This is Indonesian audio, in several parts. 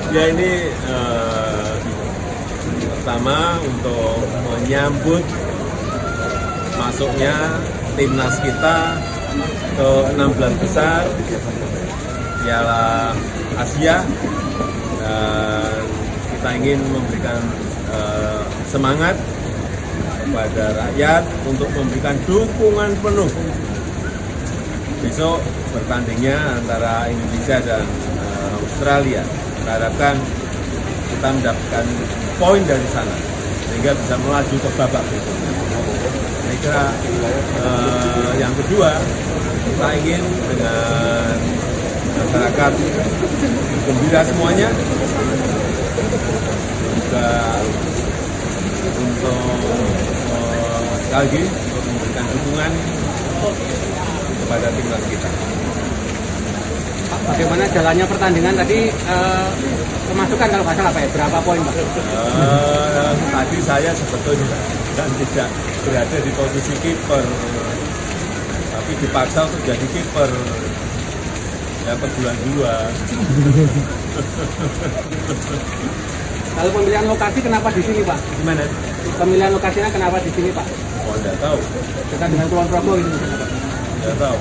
Ya ini pertama untuk menyambut masuknya timnas kita ke 16 besar Piala Asia, dan kita ingin memberikan semangat kepada rakyat untuk memberikan dukungan penuh. Besok bertandingnya antara Indonesia dan Australia. Kita harapkan kita mendapatkan poin dari sana sehingga bisa melaju ke babak berikutnya. Saya kira yang kedua, kita ingin dengan masyarakat gembira semuanya, juga untuk sekali lagi untuk memberikan dukungan kepada timnas kita. Bagaimana jalannya pertandingan tadi, pemasukan kalau nggak salah Pak ya, berapa poin Pak? Tadi saya sebetulnya kan tidak berada di posisi kiper, tapi dipaksa untuk jadi kiper. Dapat bulan 2. Kalau pemilihan lokasi kenapa di sini Pak? Gimana? Pemilihan lokasinya kenapa di sini Pak? Oh, enggak tahu. Kita dengan Kulon Progo gitu. Enggak tahu.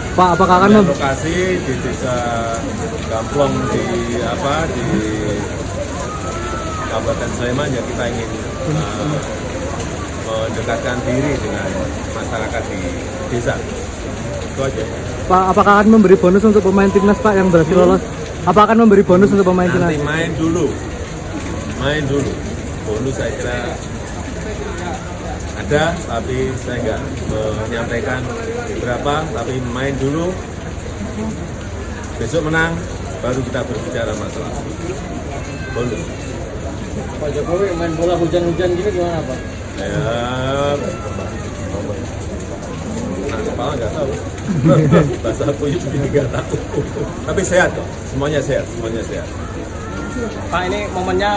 Pak, apakah akan lokasi di desa Gamplong di Kabupaten Sleman, ya kita ingin mendekatkan diri dengan masyarakat di desa. Itu aja. Pak, apakah akan memberi bonus untuk pemain timnas Pak yang berhasil lolos? Apa akan memberi bonus untuk pemain timnas? Nanti main dulu. Bonus saya kira ada, tapi saya nggak menyampaikan berapa, tapi main dulu. Besok menang, baru kita berbicara masalah bonus. Pak Jokowi main bola hujan-hujan gini gimana Pak? Ya, kepala nggak tahu. Bahasa aku begini nggak tahu. Tapi sehat kok, semuanya sehat. Pak, ini momennya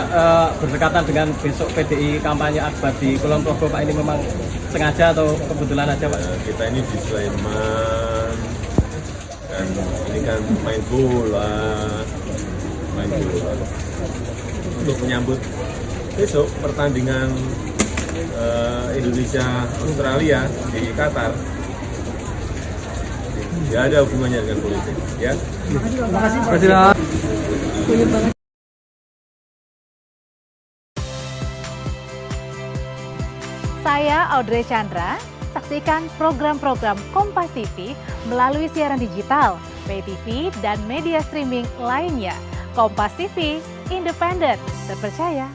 berdekatan dengan besok PDI kampanye akbar di Kulon Progo Pak, ini memang sengaja atau kebetulan aja Pak? Kita ini di Sleman, dan ini kan main bola untuk menyambut besok pertandingan Indonesia Australia di Qatar. Tidak ada hubungannya dengan politik, ya. Terima kasih. Saya Audrey Chandra, saksikan program-program Kompas TV melalui siaran digital, pay TV, dan media streaming lainnya. Kompas TV, independen, terpercaya,